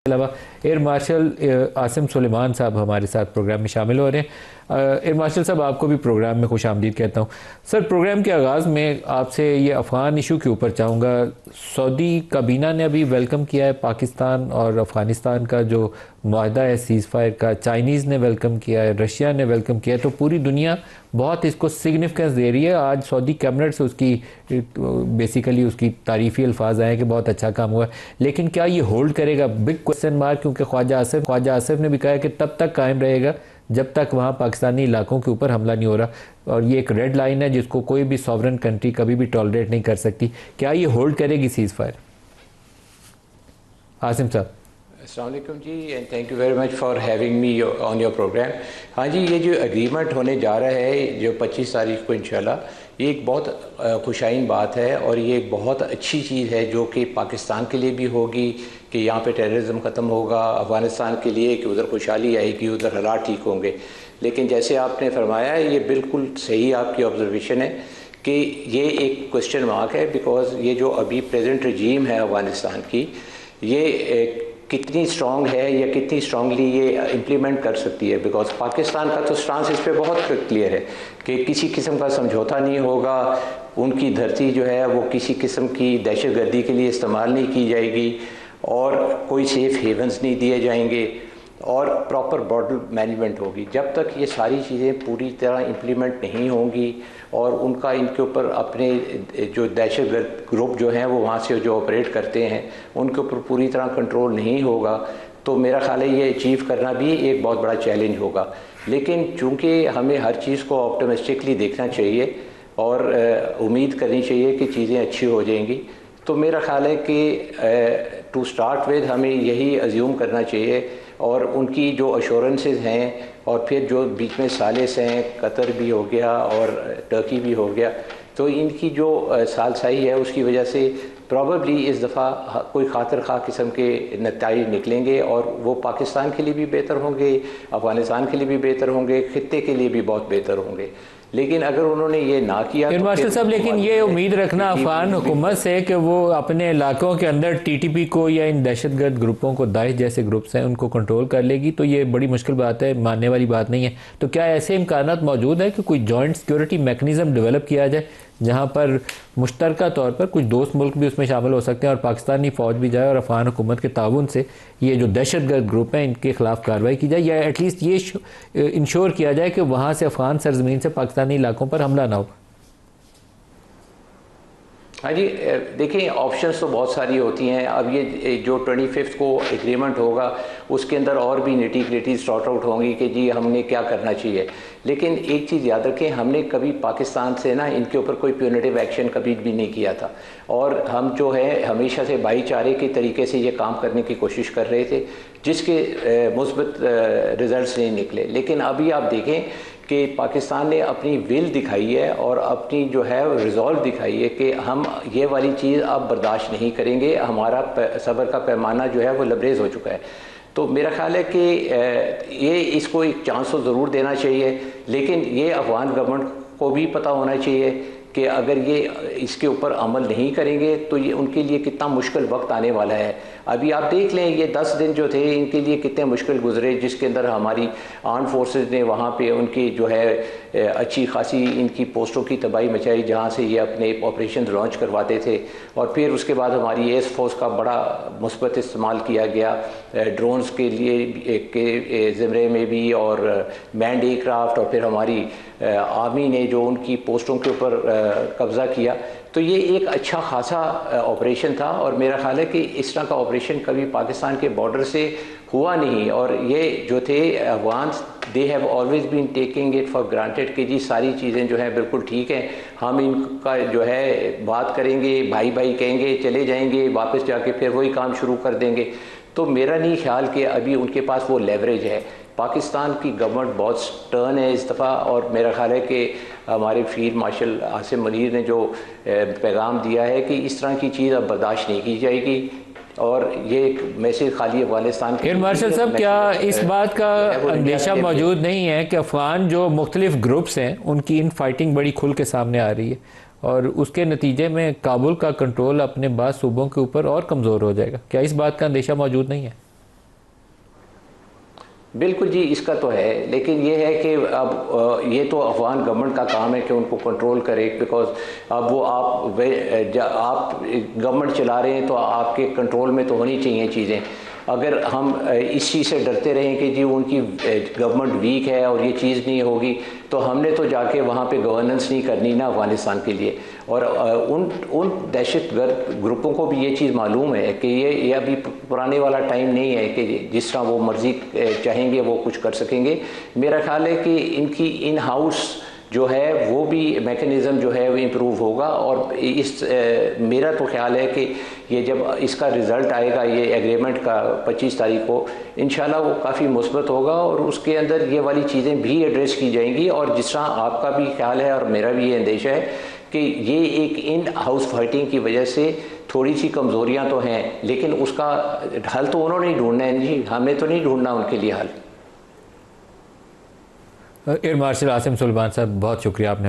अलावा air marshal Asim Suleman साहब हमारे साथ प्रोग्राम में शामिल हो रहे हैं। एयर मार्शल साहब, आपको भी प्रोग्राम में खुश आमदीद कहता हूँ। सर, प्रोग्राम के आगाज़ में आपसे ये अफ़गान इशू के ऊपर चाहूँगा। सऊदी काबीना ने अभी वेलकम किया है पाकिस्तान और अफ़गानिस्तान का जो मुआहदा है सीज़ फायर का। चाइनीज़ ने वेलकम किया है, रशिया ने वेलकम किया है, तो पूरी दुनिया बहुत इसको सिग्निफिकेंस दे रही है। आज सऊदी कैबिनेट से उसकी बेसिकली उसकी तारीफ़ी अल्फाज आए कि बहुत अच्छा काम हुआ, लेकिन क्या ये होल्ड करेगा? बिग क्वेश्चन मार्क, क्योंकि ख्वाजा आसिफ ने भी कहा है कि तब तक कायम रहेगा जब तक वहाँ पाकिस्तानी इलाकों के ऊपर हमला नहीं हो रहा, और ये एक रेड लाइन है जिसको कोई भी सॉवरन कंट्री कभी भी टॉलरेट नहीं कर सकती। क्या ये होल्ड करेगी सीज़ फायर? आसिम साहब। अस्सलाम वालेकुम जी, and thank you very much for having me on your program. हाँ जी, ये जो एग्रीमेंट होने जा रहा है जो 25 तारीख को इंशाल्लाह, ये एक बहुत खुशाइन बात है और ये एक बहुत अच्छी चीज़ है जो कि पाकिस्तान के लिए भी होगी कि यहाँ पे टेररिज्म ख़त्म होगा, अफ़गानिस्तान के लिए कि उधर खुशहाली आएगी, उधर हालात ठीक होंगे। लेकिन जैसे आपने फरमाया, ये बिल्कुल सही आपकी ऑब्जर्वेशन है कि ये एक क्वेश्चन मार्क है, बिकॉज ये जो अभी प्रेजेंट रजीम है अफ़गानिस्तान की, ये कितनी स्ट्रॉन्ग है या कितनी स्ट्रांगली ये इम्प्लीमेंट कर सकती है। बिकॉज पाकिस्तान का तो स्टांस इस पे बहुत क्लियर है कि किसी किस्म का समझौता नहीं होगा, उनकी धरती जो है वो किसी किस्म की दहशतगर्दी के लिए इस्तेमाल नहीं की जाएगी और कोई सेफ हेवन्स नहीं दिए जाएंगे और प्रॉपर बॉर्डर मैनेजमेंट होगी। जब तक ये सारी चीज़ें पूरी तरह इम्प्लीमेंट नहीं होंगी और उनका इनके ऊपर अपने जो दहशतगर्द ग्रुप जो हैं वो वहाँ से जो ऑपरेट करते हैं उनके ऊपर पूरी तरह कंट्रोल नहीं होगा, तो मेरा ख्याल है ये अचीव करना भी एक बहुत बड़ा चैलेंज होगा। लेकिन चूँकि हमें हर चीज़ को ऑप्टिमिस्टिकली देखना चाहिए और उम्मीद करनी चाहिए कि चीज़ें अच्छी हो जाएंगी, तो मेरा ख्याल है कि टू स्टार्ट विद हमें यही अज्यूम करना चाहिए और उनकी जो अश्योरेंसेस हैं और फिर जो बीच में सालिस हैं, कतर भी हो गया और टर्की भी हो गया, तो इनकी जो सालसाई है उसकी वजह से प्रॉबेबली इस दफ़ा कोई खातिर खा किस्म के नतीजे निकलेंगे और वो पाकिस्तान के लिए भी बेहतर होंगे, अफ़गानिस्तान के लिए भी बेहतर होंगे, खित्ते के लिए भी बहुत बेहतर होंगे। लेकिन अगर उन्होंने ये ना किया तो मार्शल साहब, लेकिन ये उम्मीद रखना अफगान हुकूमत से कि वो अपने इलाकों के अंदर टीटीपी को या इन दहशतगर्द ग्रुपों को, दाइश जैसे ग्रुप्स हैं, उनको कंट्रोल कर लेगी, तो ये बड़ी मुश्किल बात है, मानने वाली बात नहीं है। तो क्या ऐसे इम्कानात मौजूद है कि कोई जॉइंट सिक्योरिटी मैकेनिज्म डेवलप किया जाए जहाँ पर मुश्तरका तौर पर कुछ दोस्त मुल्क भी उसमें शामिल हो सकते हैं और पाकिस्तानी फ़ौज भी जाए और अफ़गान हुकूमत के ताउन से ये जो दहशतगर्द ग्रुप हैं इनके ख़िलाफ़ कार्रवाई की जाए, या एटलीस्ट ये इंश्योर किया जाए कि वहाँ से अफ़गान सरजमीन से पाकिस्तानी इलाकों पर हमला ना हो? हाँ जी, देखिए ऑप्शंस तो बहुत सारी होती हैं। अब ये जो 25 को एग्रीमेंट होगा उसके अंदर और भी निटी ग्रिटी सॉर्ट आउट होंगी कि जी हमने क्या करना चाहिए। लेकिन एक चीज़ याद रखें, हमने कभी पाकिस्तान से ना इनके ऊपर कोई प्यूनिटिव एक्शन कभी भी नहीं किया था और हम जो है हमेशा से भाईचारे के तरीके से ये काम करने की कोशिश कर रहे थे, जिसके मुस्बत रिजल्ट्स नहीं निकले। लेकिन अभी आप देखें कि पाकिस्तान ने अपनी विल दिखाई है और अपनी जो है रिजॉल्व दिखाई है कि हम ये वाली चीज़ अब बर्दाश्त नहीं करेंगे, हमारा सब्र का पैमाना जो है वो लबरेज हो चुका है। तो मेरा ख्याल है कि ये इसको एक चांस तो ज़रूर देना चाहिए, लेकिन ये अफ़गान गवर्नमेंट को भी पता होना चाहिए कि अगर ये इसके ऊपर अमल नहीं करेंगे तो ये उनके लिए कितना मुश्किल वक्त आने वाला है। अभी आप देख लें ये 10 दिन जो थे इनके लिए कितने मुश्किल गुजरे, जिसके अंदर हमारी आर्म फोर्सेस ने वहाँ पे उनकी जो है अच्छी खासी इनकी पोस्टों की तबाही मचाई जहाँ से ये अपने ऑपरेशन लॉन्च करवाते थे, और फिर उसके बाद हमारी एयर फोर्स का बड़ा मुस्बत इस्तेमाल किया गया ड्रोन्स के लिए के ज़मरे में भी और मैंड एयरक्राफ्ट, और फिर हमारी आर्मी ने जो उनकी पोस्टों के ऊपर कब्ज़ा किया। तो ये एक अच्छा खासा ऑपरेशन था और मेरा ख्याल है कि इस तरह का ऑपरेशन कभी पाकिस्तान के बॉर्डर से हुआ नहीं। और ये जो थे Afghan, they have always been taking it for granted कि जी सारी चीज़ें जो हैं बिल्कुल ठीक हैं, हम इनका जो है बात करेंगे, भाई भाई कहेंगे, चले जाएंगे, वापस जाके फिर वही काम शुरू कर देंगे। तो मेरा नहीं ख्याल कि अभी उनके पास वो लेवरेज है। पाकिस्तान की गवर्नमेंट बहुत स्टर्न है इस दफ़ा, और मेरा ख्याल है कि हमारे फील्ड मार्शल आसिम मुनीर ने जो पैगाम दिया है कि इस तरह की चीज़ अब बर्दाश्त नहीं की जाएगी, और ये एक मैसेज खाली अफगानिस्तान के। एयर मार्शल साहब, क्या इस बात का अंदेशा मौजूद नहीं है कि अफगान जो मुख्तलिफ ग्रुप्स हैं उनकी इन फाइटिंग बड़ी खुल के सामने आ रही है और उसके नतीजे में काबुल का कंट्रोल अपने बाद सूबों के ऊपर और कमज़ोर हो जाएगा? क्या इस बात का अंदेशा मौजूद नहीं है? बिल्कुल जी, इसका तो है, लेकिन ये है कि अब ये तो अफगान गवर्नमेंट का काम है कि उनको कंट्रोल करे, बिकॉज अब वो आप गवर्नमेंट चला रहे हैं तो आपके कंट्रोल में तो होनी चाहिए चीज़ें। अगर हम इस चीज़ से डरते रहें कि जी उनकी गवर्नमेंट वीक है और ये चीज़ नहीं होगी, तो हमने तो जाके वहाँ पे गवर्नेंस नहीं करनी ना अफ़गानिस्तान के लिए। और उन दहशतगर्द ग्रुपों को भी ये चीज़ मालूम है कि ये अभी पुराने वाला टाइम नहीं है कि जिस तरह वो मर्ज़ी चाहेंगे वो कुछ कर सकेंगे। मेरा ख्याल है कि इनकी इन हाउस जो है वो भी मैकेनिज़्म जो है वो इम्प्रूव होगा। और मेरा तो ख्याल है कि ये जब इसका रिज़ल्ट आएगा ये एग्रीमेंट का 25 तारीख को, इंशाल्लाह वो काफ़ी मुस्बत होगा और उसके अंदर ये वाली चीज़ें भी एड्रेस की जाएंगी। और जिस तरह आपका भी ख्याल है और मेरा भी ये अंदेशा है कि ये एक इन हाउस फाइटिंग की वजह से थोड़ी सी कमज़ोरियाँ तो हैं, लेकिन उसका हल तो उन्होंने ही ढूंढना है जी, हमें तो नहीं ढूंढना उनके लिए हल। एयर मार्शल आसिम सुलेमान साहब, बहुत शुक्रिया, आपने हमें